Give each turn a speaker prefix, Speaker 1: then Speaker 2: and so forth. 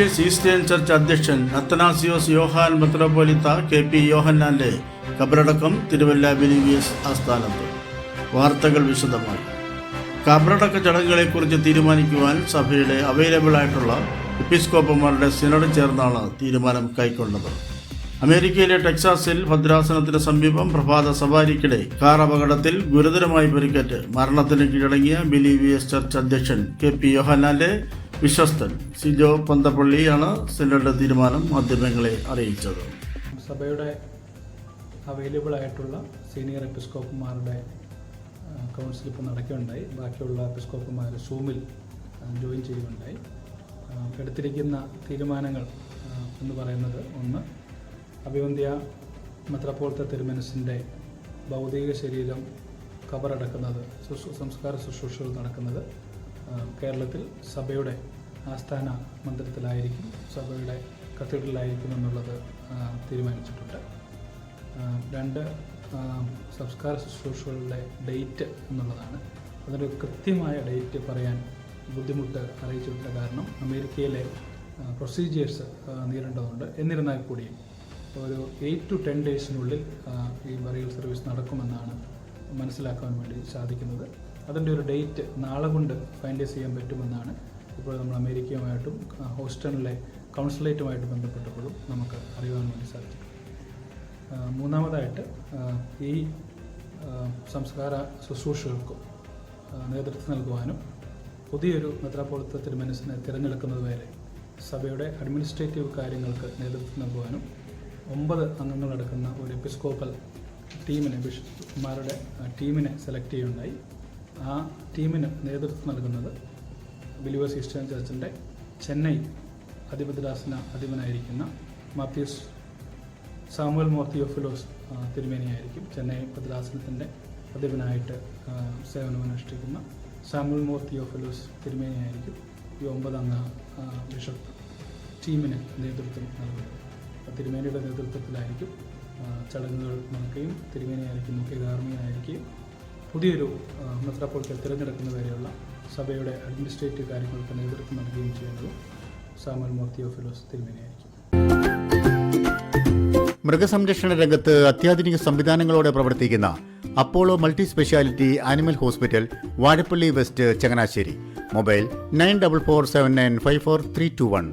Speaker 1: Believers eastern church അധ്യക്ഷൻ Athanasios Yohan മെത്രോപൊലിത്ത KP യോഹന്നാന്റെ ഖബറടക്കം തിരുവല്ല ബിലീവേഴ്സ് ആസ്ഥാനത്ത്. വാർത്തകൾ വിശദമായി. ഖബറടക്ക ചടങ്ങുകളെക്കുറിച്ച് തീരുമാനിക്കുവാൻ സഭയുടെ അവൈലബിൾ ആയിട്ടുള്ള എപ്പിസ്കോപ്പന്മാരുടെ സിനഡ് ചേർന്നാണ് തീരുമാനം കൈക്കൊണ്ടത്. അമേരിക്കയിലെ ടെക്സാസിൽ ഭദ്രാസനത്തിന് സമീപം പ്രഭാത സവാരിക്കിടെ കാർ അപകടത്തിൽ ഗുരുതരമായി പരിക്കേറ്റ് മരണത്തിന് കീഴടങ്ങിയ ബിലീവേഴ്സ് ചർച്ച് അധ്യക്ഷൻ KP യോഹന്നാന്റെ വിശ്വസ്തൻ സിജോ പന്തപ്പള്ളിയാണ് സിനഡ് തീരുമാനം മാധ്യമങ്ങളെ അറിയിച്ചത്.
Speaker 2: സഭയുടെ അവൈലബിൾ ആയിട്ടുള്ള സീനിയർ എപ്പിസ്കോപ്പന്മാരുടെ കൗൺസിൽ ഇപ്പോൾ നടക്കുകയുണ്ടായി. ബാക്കിയുള്ള എപ്പിസ്കോപ്പന്മാർ സൂമിൽ ജോയിൻ ചെയ്യുകയുണ്ടായി. എടുത്തിരിക്കുന്ന തീരുമാനങ്ങൾ എന്ന് പറയുന്നത്, ഒന്ന്, അഭിവന്ധ്യ മെത്രാപ്പോലീത്ത തിരുമനസിൻ്റെ ഭൗതിക ശരീരം ഖബറടക്കുന്നത്, സംസ്കാര ശുശ്രൂഷകൾ നടക്കുന്നത് കേരളത്തിൽ സഭയുടെ ആസ്ഥാന മന്ദിരത്തിലായിരിക്കും, സഭയുടെ കത്തീഡ്രലിലായിരിക്കും എന്നുള്ളത് തീരുമാനിച്ചിട്ടുണ്ട്. രണ്ട്, സംസ്കാര ശുശ്രൂഷകളുടെ ഡേറ്റ് എന്നുള്ളതാണ്. അതിൻ്റെ കൃത്യമായ ഡേറ്റ് പറയാൻ ബുദ്ധിമുട്ട് അറിയിച്ചിട്ടില്ല. കാരണം അമേരിക്കയിലെ പ്രൊസീജിയേഴ്സ് നേരിടേണ്ടതുണ്ട്. എന്നിരുന്നാൽ കൂടിയും ഒരു 8 to 10 ഡേയ്സിനുള്ളിൽ ഈ ബറിയൽ സർവീസ് നടക്കുമെന്നാണ് മനസ്സിലാക്കാൻ വേണ്ടി സാധിക്കുന്നത്. അതിൻ്റെ ഒരു ഡേറ്റ് നാളെ കൊണ്ട് ഫൈനലൈസ് ചെയ്യാൻ പറ്റുമെന്നാണ് ഇപ്പോൾ നമ്മൾ അമേരിക്കയുമായിട്ടും ഹൂസ്റ്റണിലെ കൗൺസിലേറ്റുമായിട്ട് ബന്ധപ്പെട്ടപ്പോഴും നമുക്ക് അറിയാൻ വേണ്ടി സാധിക്കും. മൂന്നാമതായിട്ട്, ഈ സംസ്കാര ശുശ്രൂഷകൾക്കും നേതൃത്വം നൽകുവാനും പുതിയൊരു മെത്രാപ്പോലീത്ത തിരുമനസിനെ തിരഞ്ഞെടുക്കുന്നതുവരെ സഭയുടെ അഡ്മിനിസ്ട്രേറ്റീവ് കാര്യങ്ങൾക്ക് നേതൃത്വം നൽകുവാനും 9 അംഗങ്ങളടക്കുന്ന ഒരു എപ്പിസ്കോപ്പൽ ടീമിനെ, ബിഷപ്പ്മാരുടെ ടീമിനെ സെലക്ട് ചെയ്യുകയുണ്ടായി. ആ ടീമിന് നേതൃത്വം നൽകുന്നത് ബിലീവേഴ്സ് ഈസ്റ്റേൺ ചർച്ചിൻ്റെ ചെന്നൈ അധിപതിദാസന അധിപനായിരിക്കുന്ന മാത്യൂസ് സാമുവൽ മോർ തിയോഫിലോസ് തിരുമേനിയായിരിക്കും. ചെന്നൈ ഭദ്രാസനത്തിൻ്റെ അധിപനായിട്ട് സേവനമനുഷ്ഠിക്കുന്ന സാമുവൽ മോർ തിയോഫിലോസ് തിരുമേനിയായിരിക്കും ഈ 9 അംഗ ബിഷപ്പ് ടീമിന് നേതൃത്വം നൽകുന്നത്. തിരുമേനിയുടെ നേതൃത്വത്തിലായിരിക്കും ചടങ്ങുകൾ നടക്കുകയും തിരുമേനിയായിരിക്കും മുഖ്യ കാർമ്മികനായിരിക്കുകയും പുതിയൊരു മെത്രാപ്പോലീത്ത തിരഞ്ഞെടുക്കുന്നവരെയുള്ള സഭയുടെ അഡ്മിനിസ്ട്രേറ്റീവ് കാര്യങ്ങൾക്ക് നേതൃത്വം നൽകുകയും ചെയ്യുന്നത് സാമുവൽ മോർ തിയോഫിലോസ് തിരുമേനിയായിരിക്കും.
Speaker 3: മൃഗസംരക്ഷണ രംഗത്ത് അത്യാധുനിക സംവിധാനങ്ങളോടെ പ്രവർത്തിക്കുന്ന Apollo multi speciality animal hospital, Vazhappally west, Changanassery. Mobile 9447954321.